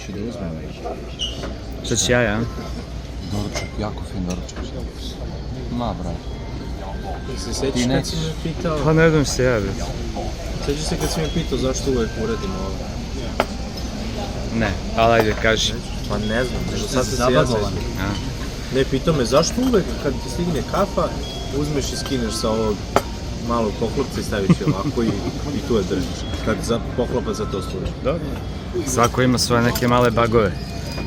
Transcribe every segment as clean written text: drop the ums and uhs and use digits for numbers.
ću da uzmem. Šta ću ja? Doručak, jako fin doručak. Ma, brate. Se sjećaš kad si me pitao... Pa ne znam se ja, već. Sjećaš se kad si me pitao zašto uvek uradimo ovo? Ne, ali ajde, kaži. Pa ne znam, nego sad se ja sećam. Ne, pitao me zašto uvek kad ti stigne kafa, uzmeš i skineš sa ovog malog poklopca i staviš je ovako i tu je držiš. Kad poklopac za to služi. Dobro. Svako ima svoje neke male bagove.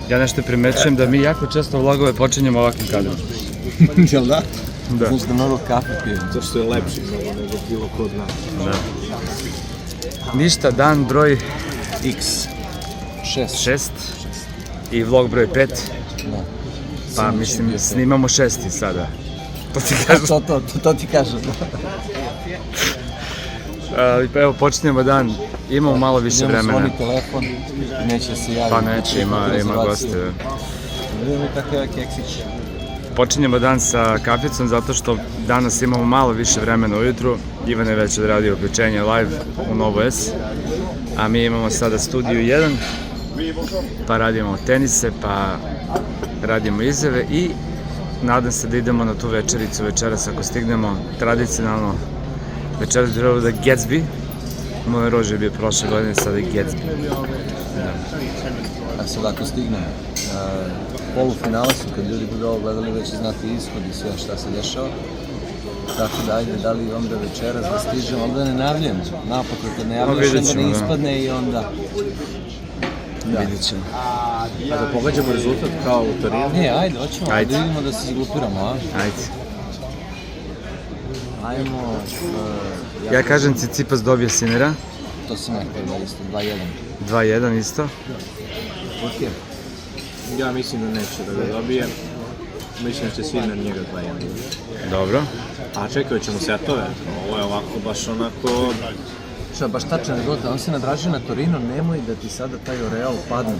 Ja nešto primećujem da mi jako često vlogove počinjemo ovakvim kadrom. Jel da? Da. Znači da mnogo kafe pijem. Zašto je lepši nego bilo ko od nas. Da. Ništa, dan broj X. 6 i vlog broj 5. Da. Pa mislim, snimamo 6. sada. To ti kažem. To ti kažem. Pa evo, počinjemo dan, imamo malo više vremena. Imamo svoni telefon i neće se javiti. Pa neće, ima goste. Vidimo kako je keksić. Počinjemo dan sa kaficom zato što danas imamo malo više vremena ujutru. Ivan je već odradio uključenje live u Novo S, a mi imamo sada studiju 1, pa radimo tenise, pa radimo izjave i nadam se da idemo na tu večericu večeras ako stignemo. Tradicionalno večeras bi trebalo da je Gatsby, moj rož je bio prošle godine, sada je Gatsby. A sad ako stignemo, polufinale su, kad ljudi budu ovo gledali, već znati ishod i sve šta se dešava. Tako da ajde, da li onda večeras da stižemo, ali da ne najavljujemo. Napokon kad ne javljaš, onda ne ispadne i onda... Vidjet ćemo. A da pogađamo rezultat kao u Torinu? Ne, ajde, hoćemo da vidimo da se izglupiramo, a? Ajde. Ajmo... Ja kažem Cicipas dobije Sinera. To sam rekao da isto, 2-1. 2-1 isto. Ok. Ja mislim da neće da ga dobije. Mislim da će Sinner njega 2-1. Dobro. A čekaj, ćemo setove. Ovo je ovako baš onako... Šta, baš tačan rezultat, on se nadražio na Torino, nemoj da ti sada taj Real padne.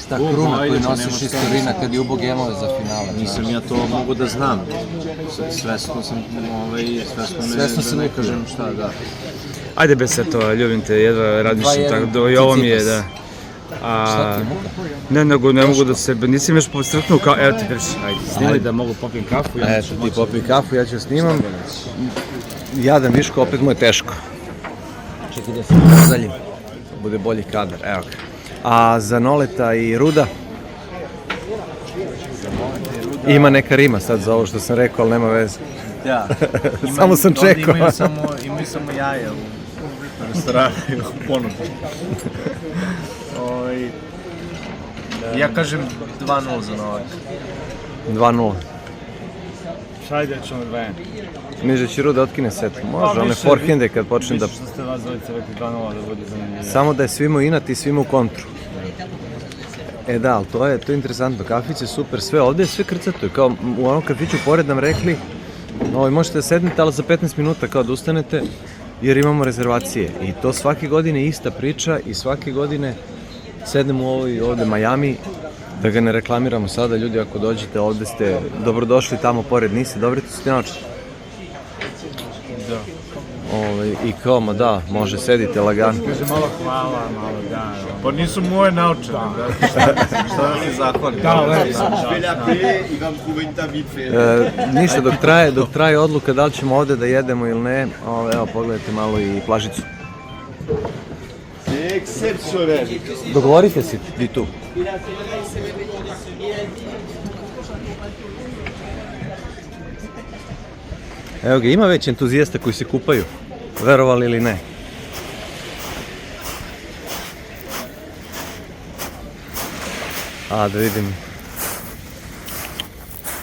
Šta kruna koju nosiš iz Torina kad je ubo gemove za finale. Nisam ja to mogu da znam. Svesno sam, svesno se ne kažem šta, da. Ajde bez setova, ljubim te, jedva razmišljam tako, i ovo mi je, da. Šta ti je muka? Ne, nego ne mogu da se, nisam još postrknuo kao, evo ti prši, ajde, snimaj da mogu popijem kafu. Eto, ti popij kafu, ja ću snimam. Jadan Viško, opet mu je teško. Čekaj da se pozaljim, bude bolji kadar, evo ga. A za Noleta i Ruda? Ima neka rima sad za ovo što sam rekao, ali nema veze. Da. Samo sam čekao. Imaju samo jaja u restoranu, u ponudu. Ja kažem 2-0 za Novak. 2-0. Ajde, ćemo 2-1. Misliš da će Ruda otkine set? Može, one forehande kad počne da... Više što ste vas dvojice rekli 2-0 da bude zanimljivo. Samo da je svima inat i svima u kontru. E da, ali to je interesantno, kafić je super, sve ovdje je sve krcato, kao u onom kafiću pored nam rekli, možete da sednete, ali za 15 minuta kao da ustanete, jer imamo rezervacije. I to svake godine ista priča i svake godine sednemo u ovdje Miami, da ga ne reklamiramo sada, ljudi ako dođete ovdje ste dobrodošli tamo pored Nise, dobro tu ste naočiti. Da. I kao, ma da, može, sedite lagano. Kaže malo hvala, malo da. Pa nisu moje naučene, da. Šta da ti zahvalim? Ništa, dok traje odluka da li ćemo ovdje da jedemo ili ne, evo pogledajte malo i plažicu. Dogovorite se vi tu. Evo ga, ima već entuzijasta koji se kupaju, verovali ili ne. A, da vidim.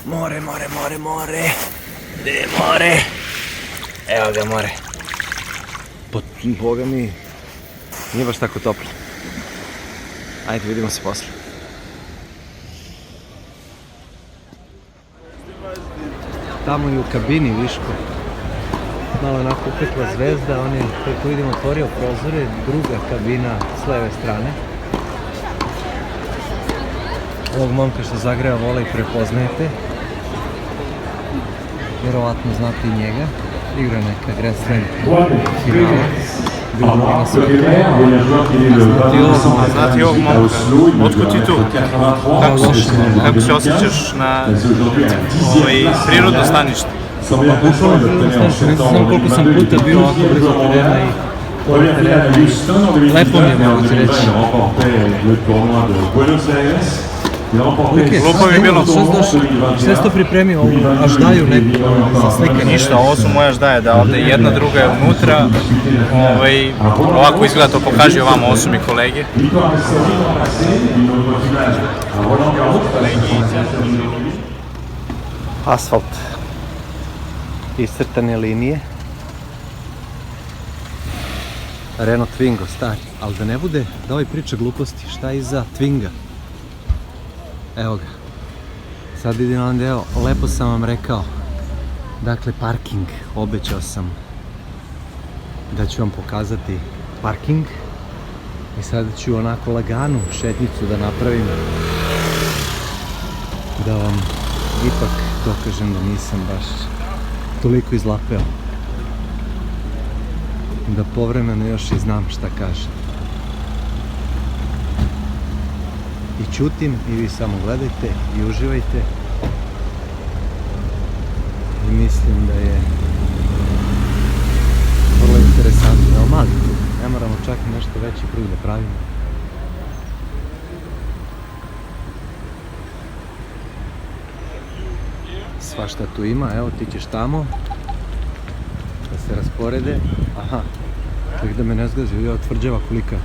More. Gde je more? Evo ga more. Boga mi, nije baš tako toplo. Ajde, vidimo se posle. Tamo i u kabini Viško. Malo onako upekla zvezda, on je, kako vidimo, otvorio prozore, druga kabina s leve strane. Ovog momka što zagreva vola i prepoznajete. Vjerovatno znate i njega. Igra neka Grand Slam finala. Znate ovog momka, otkud ti tu? Kako se osjećaš na prirodno stanište? Znam koliko sam puta bio ovako blizu terena i pored terena. Lepo mi je, mogu ti reći. Glupo mi je bilo. Sve si to pripremio, ovu aždaju neku sa slike? Ništa, ovo su moje aždaje, da ovde jedna, druga je unutra. Ovako izgleda, to pokaži ovamo, ovo su mi kolege. Asfalt. Iscrtane linije. Renault Twingo, stari. Ali da ne bude da ovaj priča gluposti, šta je iza Twinga? Evo ga. Sad vidim na deo, lepo sam vam rekao. Dakle, parking. Obećao sam da ću vam pokazati parking. I sada ću onako laganu šetnicu da napravim. Da vam ipak dokažem da nisam baš toliko izlapeo. Da povremeno još i znam šta kaže. I ćutim i vi samo gledajte i uživajte. I mislim da je vrlo interesantno. Evo mali krug, ne moramo čak i nešto veći krug da pravimo. Svašta tu ima, evo ti ćeš tamo da se rasporede. Aha, čak da me ne zgazi, vidi ova tvrđava kolika.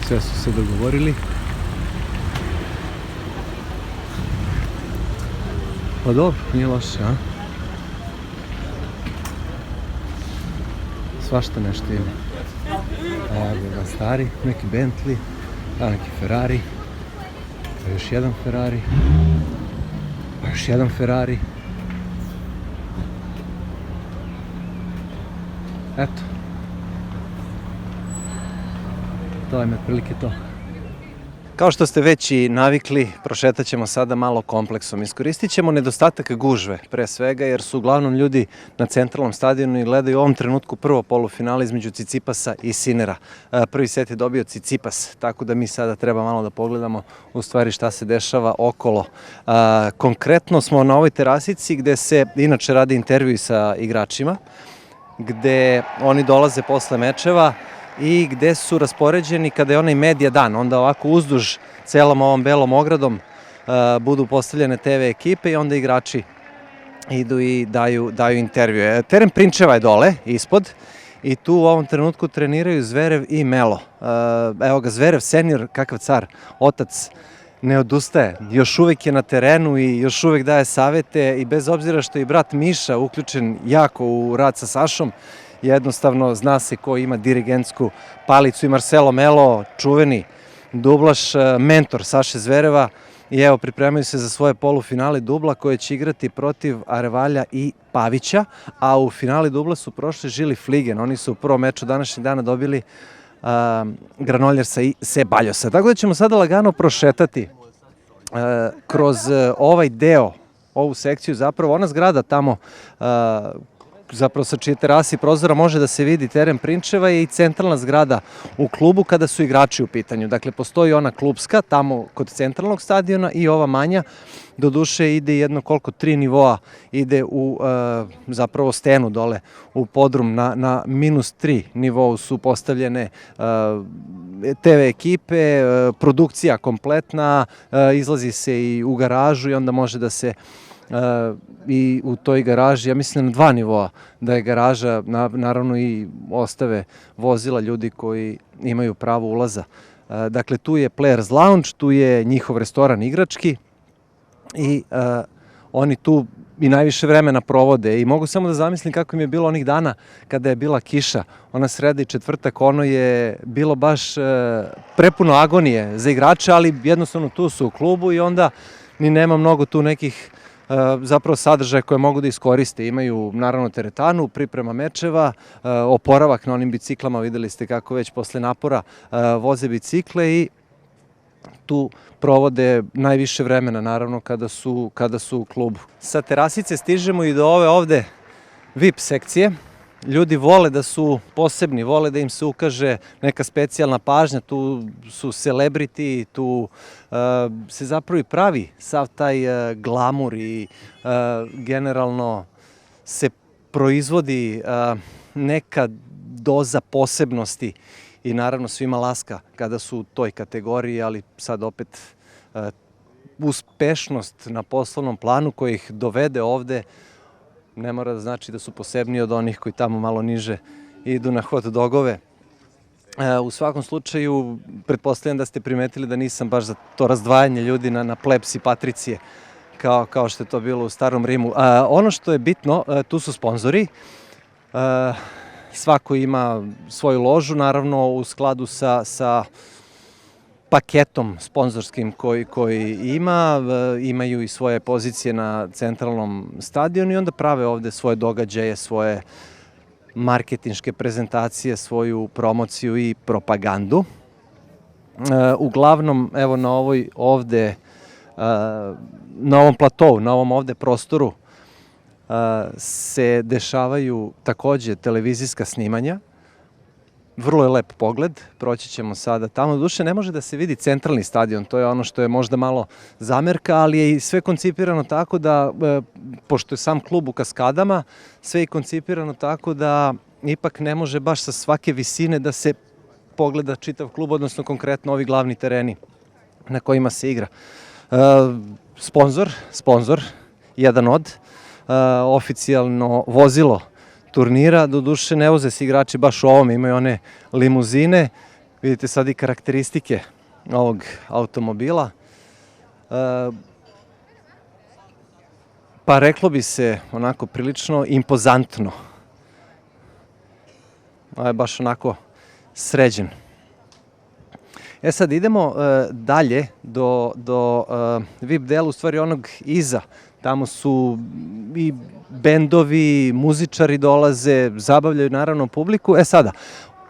Sve su se dogovorili. Pa dobro, nije loše, a? Svašta nešto ima. Evo ga stari, neki Bentley, a neki Ferrari, pa još jedan Ferrari, pa još jedan Ferrari. Eto. To je otprilike to. Kao što ste već i navikli, prošetat ćemo sada malo kompleksom. Iskoristit ćemo nedostatak gužve, pre svega, jer su uglavnom ljudi na centralnom stadionu i gledaju u ovom trenutku prvo polufinale između Tsitsipasa i Sinnera. Prvi set je dobio Tsitsipas, tako da mi sada treba malo da pogledamo u stvari šta se dešava okolo. Konkretno smo na ovoj terasici gde se inače radi intervju sa igračima, gde oni dolaze posle mečeva i gde su raspoređeni kada je onaj medija dan, onda ovako uzduž celom ovom belom ogradom budu postavljene TV ekipe i onda igrači idu i daju intervjue. Teren Prinčeva je dole, ispod, i tu u ovom trenutku treniraju Zverev i Melo. Evo ga, Zverev senior, kakav car, otac, ne odustaje, još uvek je na terenu i još uvek daje savete i bez obzira što je i brat Miša uključen jako u rad sa Sašom, jednostavno zna se ko ima dirigentsku palicu i Marcelo Melo, čuveni dublaš, mentor Saše Zvereva, i evo pripremaju se za svoje polufinale dubla koje će igrati protiv Arevalja i Pavića, a u finali dubla su prošli Žili Fligen, oni su u prvom meču današnjeg dana dobili Granoljersa i Sebaljosa. Tako da ćemo sada lagano prošetati kroz ovaj deo, ovu sekciju, zapravo ona zgrada tamo, zapravo sa čije terasi prozora može da se vidi teren Prinčeva je i centralna zgrada u klubu kada su igrači u pitanju. Dakle, postoji ona klubska tamo kod centralnog stadiona i ova manja. Doduše ide jedno koliko 3 nivoa, ide u zapravo stenu dole u podrum na -3 nivou su postavljene TV ekipe, produkcija kompletna, izlazi se i u garažu i onda može da se i u toj garaži, ja mislim na 2 nivoa, da je garaža, naravno i ostave vozila ljudi koji imaju pravo ulaza. Dakle, tu je Players Lounge, tu je njihov restoran igrački i oni tu i najviše vremena provode i mogu samo da zamislim kako im je bilo onih dana kada je bila kiša, ona sreda i četvrtak, ono je bilo baš prepuno agonije za igrače, ali jednostavno tu su u klubu i onda ni nema mnogo tu nekih zapravo sadržaje koje mogu da iskoriste. Imaju naravno teretanu, priprema mečeva, oporavak na onim biciklama, videli ste kako već posle napora voze bicikle i tu provode najviše vremena naravno kada su u klubu. Sa terasice stižemo i do ove ovde VIP sekcije. ljudi vole da su posebni, vole da im se ukaže neka specijalna pažnja, tu su celebrity, tu se zapravo i pravi sav taj glamur i generalno se proizvodi neka doza posebnosti i naravno svima laska kada su u toj kategoriji, ali sad opet uspešnost na poslovnom planu koji ih dovede ovde ne mora da znači da su posebniji od onih koji tamo malo niže idu na hot dogove. U svakom slučaju, pretpostavljam da ste primetili da nisam baš za to razdvajanje ljudi na plebs i patricije, kao što je to bilo u starom Rimu. Ono što je bitno, tu su sponzori. Svako ima svoju ložu, naravno u skladu sa paketom sponzorskim koji ima, imaju i svoje pozicije na centralnom stadionu i onda prave ovde svoje događaje, svoje marketinške prezentacije, svoju promociju i propagandu. Uglavnom, evo na ovoj ovde, na ovom platovu, na ovom ovde prostoru se dešavaju takođe televizijska snimanja. Vrlo je lep pogled, proći ćemo sada tamo. Doduše, ne može da se vidi centralni stadion, to je ono što je možda malo zamerka, ali je i sve koncipirano tako da, pošto je sam klub u kaskadama, sve je koncipirano tako da ipak ne može baš sa svake visine da se pogleda čitav klub, odnosno konkretno ovi glavni tereni na kojima se igra. Sponzor, jedan od, oficijalno vozilo turnira, doduše ne voze se igrači baš u ovom, imaju one limuzine, vidite sad i karakteristike ovog automobila. Pa reklo bi se onako prilično impozantno. Ovo je baš onako sređen. Sad idemo dalje do VIP dela, u stvari onog iza. Tamo su i bendovi, muzičari dolaze, zabavljaju naravno publiku. Sada,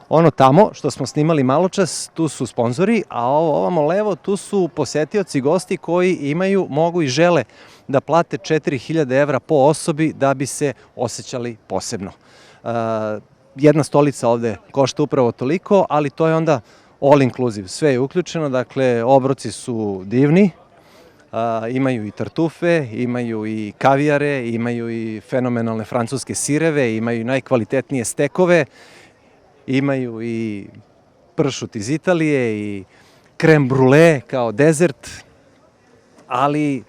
ono tamo što smo snimali maločas, tu su sponzori, a ovamo levo, tu su posetioci, gosti koji mogu i žele da plate 4000 evra po osobi da bi se osjećali posebno. Jedna stolica ovde košta upravo toliko, ali to je onda all inclusive, sve je uključeno, dakle obroci su divni, imaju i tartufe, imaju i kavijare, imaju i fenomenalne francuske sireve, imaju i najkvalitetnije stekove, imaju i pršut iz Italije i krem brule kao dezert, ali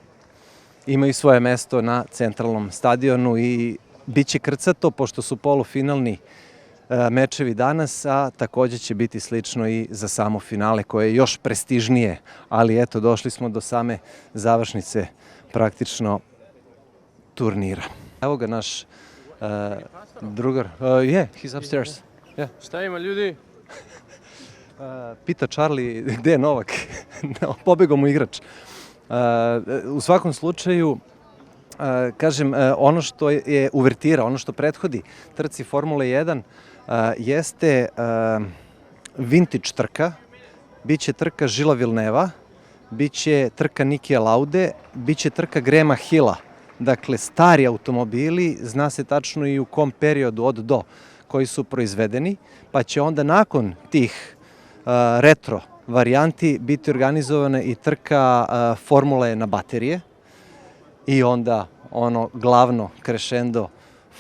imaju svoje mesto na centralnom stadionu i bit će krcato, pošto su polufinalni mečevi danas, a takođe će biti slično i za samo finale koje je još prestižnije, ali eto, došli smo do same završnice praktično turnira. Evo ga naš drugar. He's upstairs. Šta ima ljudi? Pita Charlie gde je Novak, pobegao mu igrač. U svakom slučaju, kažem, ono što je uvertira, ono što prethodi trci Formule 1 jeste vintage trka, biće trka Žila Vilneva, biće trka Nikija Laude, biće trka Grahama Hilla. Dakle, stari automobili, zna se tačno i u kom periodu od do koji su proizvedeni, pa će onda nakon tih retro varijanti biti organizovane i trka formule na baterije i onda ono glavno crescendo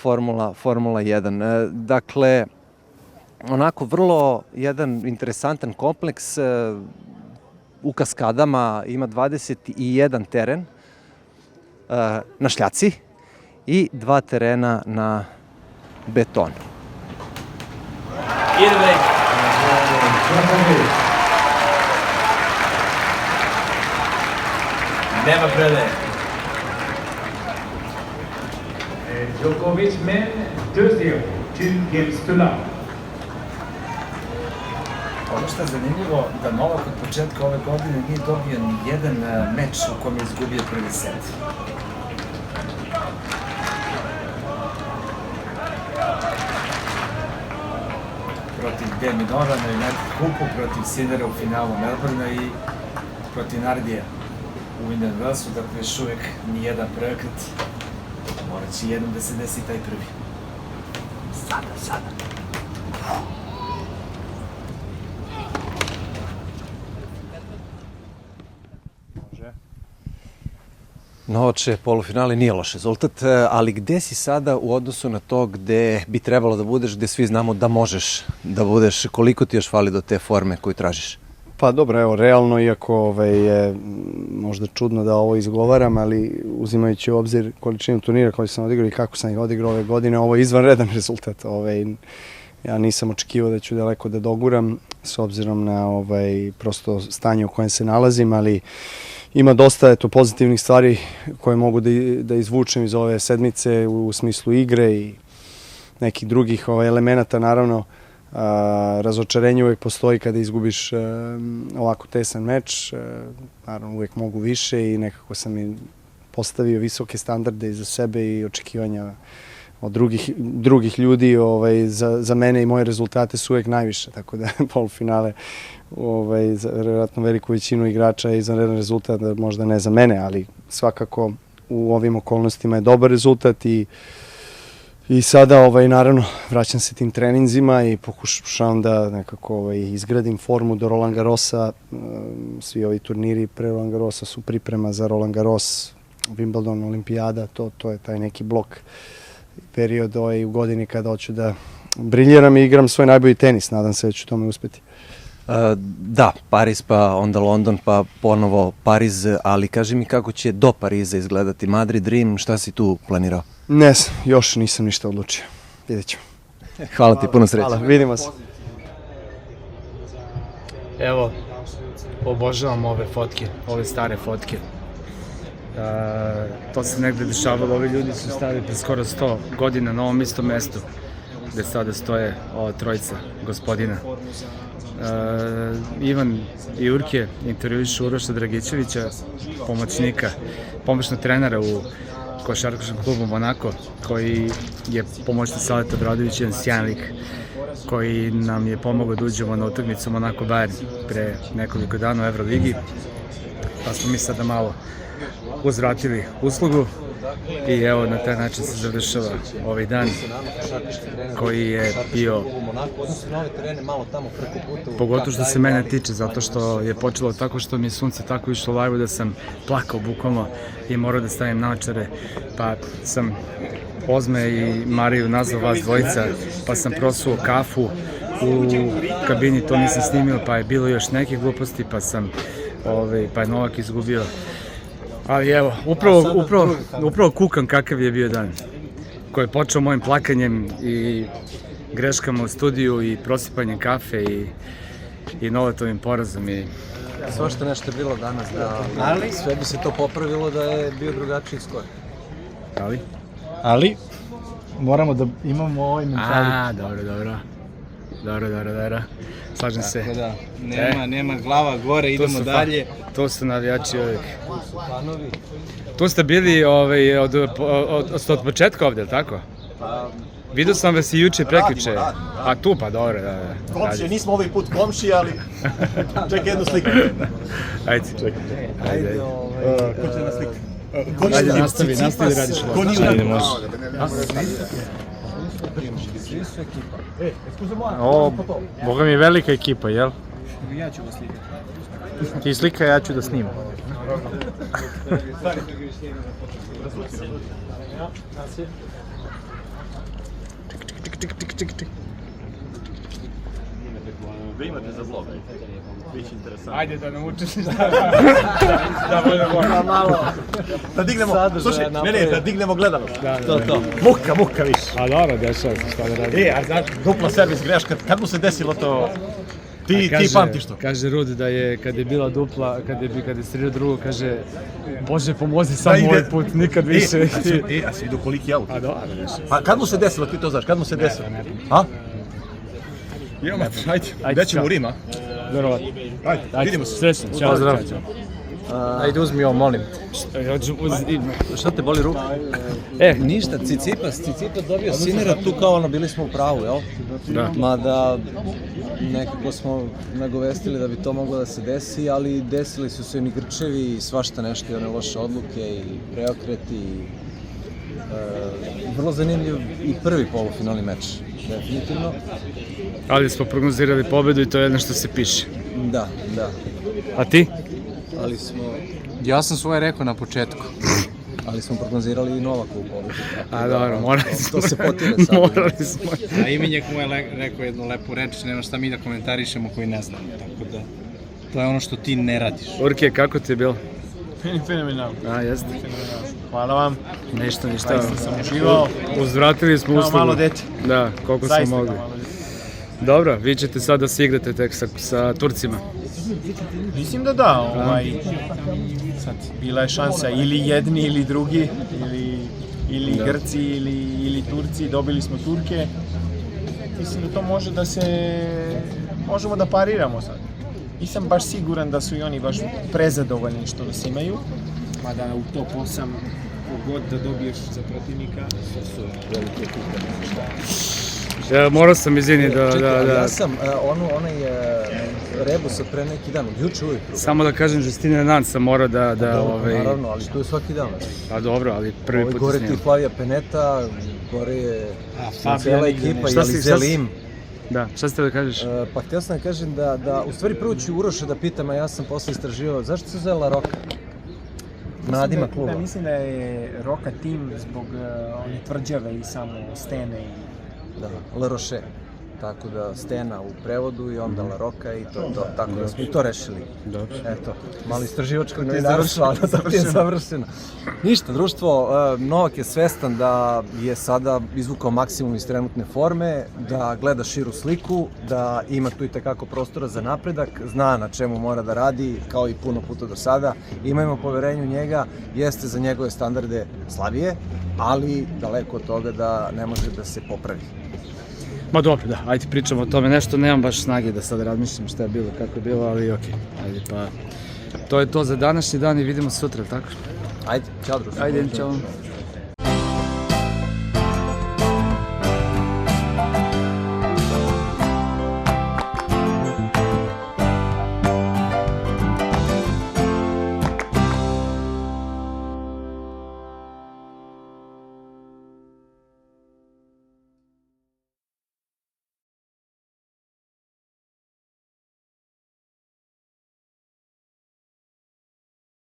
Formula 1. Dakle, onako vrlo jedan interesantan kompleks, u kaskadama ima 21 teren na šljaci i 2 terena na betonu. Nema predaje. Djokovic, men 2-0, 2 games to love. Ono što je zanimljivo, da Novak od početka ove godine nije dobio ni jedan meč u kojem je izgubio prvi set. Protiv Deminora na United Cupu, protiv Sinnera u finalu Melbourne i protiv Nardija u Indian Wellsu, dakle još uvek nijedan preokret. Morat će jednom da se desi taj prvi. Novače, polufinale nije loš rezultat, ali gde si sada u odnosu na to gde bi trebalo da budeš, gde svi znamo da možeš da budeš, koliko ti još fali do te forme koju tražiš? Pa dobro, evo, realno, iako je možda čudno da ovo izgovaram, ali uzimajući u obzir količinu turnira koji sam odigrao i kako sam ih odigrao ove godine, ovo je izvanredan rezultat. Ja nisam očekivao da ću daleko da doguram, s obzirom na prosto stanje u kojem se nalazim, ali ima dosta pozitivnih stvari koje mogu da izvučem iz ove sedmice u smislu igre i nekih drugih elemenata, naravno. Razočarenje uvek postoji kada izgubiš ovako tesan meč, naravno uvek mogu više i nekako sam i postavio visoke standarde za sebe i očekivanja od drugih ljudi. Za mene i moje rezultate su uvek najviše, tako da polufinale za vjerojatno veliku većinu igrača je izvanredan rezultat, možda ne za mene, ali svakako u ovim okolnostima je dobar rezultat i sada naravno vraćam se tim treninzima i pokušavam da nekako izgradim formu do Roland Garrosa. Svi ovi turniri pre Roland Garrosa su priprema za Roland Garros, Wimbledon, Olimpijada, to je taj neki blok period u godini kada hoću da briljiram i igram svoj najbolji tenis, nadam se da ću tome uspeti. Da, Pariz pa onda London pa ponovo Pariz, ali kaži mi kako će do Pariza izgledati Madrid, Rim, šta si tu planirao? Ne znam, još nisam ništa odlučio, vidjet ćemo. Hvala ti, puno sreće. Hvala, vidimo se. Evo, obožavam ove fotke, ove stare fotke. To se negde dešavalo, ovi ljudi su stali pre skoro 100 godina na ovom istom mestu gde sada stoje ova trojica gospodina. Ivan i Urke intervjuišu Uroša Dragićevića, pomoćnog trenera u košarkaškom klubu Monako, koji je pomoćnik Saleta Obradović, jedan sjajan lik koji nam je pomogao da uđemo na utakmicu Monako Bayern pre nekoliko dana u Euroligi, pa smo mi sada malo uzvratili uslugu i evo na taj način se završava ovaj dan koji je bio, pogotovo što se mene tiče, zato što je počelo tako što mi je sunce tako išlo live da sam plakao bukvalno i morao da stavim naočare, pa sam Ozme i Mariju nazvao vas dvojica, pa sam prosuo kafu u kabini, to nisam snimio, pa je bilo još neke gluposti, pa je Novak izgubio. Ali evo, upravo kukam kakav je bio dan, koji je počeo mojim plakanjem i greškama u studiju i prosipanjem kafe i Novatovim porazom. Svašta nešto je bilo danas, ali sve bi se to popravilo da je bio drugačiji skor. Ali, moramo da imamo ovaj mentalitet. Dobro. Slažem se. Tako da, nema glava gore, idemo dalje. To su navijači uvijek. Tu ste bili od početka ovdje, tako? Vidio sam vas i juče prekjuče. A tu pa dobro, da. Komšije, nismo ovaj put komšije, ali čekaj jednu sliku. Ajde. Ko će na sliku? Ajde, nastavi radiš ovo. Ajde, može. O, boga mi je velika ekipa, jel? Ja ću vas slikati. Ti slika, ja ću da snimam. Ček. Vi imate za vlog. Biće interesantno. Ajde da nam učiš Da budemo malo. Da dignemo, slušaj, da dignemo gledanost. To. Muka više. A dobro, dešava se, šta da radi. A znaš, dupla servis greška, kad mu se desilo to? Ti pamtiš to? Kaže Rud da je, kad je bila dupla, kad je strio drugo, kaže Bože pomozi samo ovaj put, nikad više. A si vidio koliki je aut? A dobro, dešava se. A kad mu se desilo, ti to znaš, kad mu se desilo? A? Idemo, ajde, gde ćemo u Rim, a? Verovatno. Ajde, vidimo se. Srećno, čao. Pozdrav. Ajde, uzmi ovo, molim. Šta te boli ruka? Ništa, Cicipas dobio Sinera, tu kao bili smo u pravu, jel? Da. Mada nekako smo nagovestili da bi to moglo da se desi, ali desili su se i grčevi i svašta nešto i one loše odluke i preokreti i vrlo zanimljiv i prvi polufinalni meč. definitivno. Ali smo prognozirali pobedu i to je jedno što se piše. Da. A ti? Ali smo... Ja sam svoje rekao na početku. Ali smo prognozirali i Novakovu pobedu. A dobro, morali smo. To se potire sad. Morali smo. A Iminjak mu je rekao jednu lepu reč, nema šta mi da komentarišemo koji ne znamo, tako da to je ono što ti ne radiš. Urke, kako ti je bilo? Fenomenalno. A, jeste. Hvala vam. Ništa. Zaista sam uživao. Uzvratili smo uslugu. Malo dete. Da, koliko smo Zaista mogli. kao malo dete. Dobro, vi ćete sad da se igrate tek sa Turcima. Mislim da da, sad, bila je šansa ili jedni ili drugi, ili Grci ili Turci, dobili smo Turke. Mislim da to može da možemo da pariramo sad. Nisam baš siguran da su i oni baš prezadovoljni što nas imaju, mada u top 8 kogod da dobiješ za protivnika, to su velike kupe. Ja morao sam izvini da... Čekaj, ja sam onaj rebus od pre neki dan, juče ujutru. Samo da kažem, Justine Nanc sam morao da... Naravno, ali tu je svaki dan. Pa dobro, ali prvi put Gore snimam. ti Flavija Peneta, gore je Fabija cijela nigde ekipa, nešto. Zelim. Da, šta ste da kažeš? Pa htio sam da kažem da u stvari prvo ću Uroša da pitam, a ja sam posle istraživao, zašto se zove La Roca? Nadima kluba. Da, mislim da je Roka tim zbog one tvrđave i samo stene i... Da, La Roche. Tako da stena u prevodu i onda La Roca i to, tako da smo i to rešili. Dobro. Eto, malo istraživačko novinarstvo, ali to ti je završeno. Ništa, društvo, Novak je svestan da je sada izvukao maksimum iz trenutne forme, da gleda širu sliku, da ima tu i tekako prostora za napredak, zna na čemu mora da radi, kao i puno puta do sada. Imamo poverenje u njega, jeste za njegove standarde slabije, ali daleko od toga da ne može da se popravi. Ma dobro, da, ajde pričamo o tome nešto, nemam baš snage da sad razmišljam šta je bilo, kako je bilo, ali okej. Ajde, pa to je to za današnji dan i vidimo se sutra, tako? Ajde, čao društvo. Ajde, čao.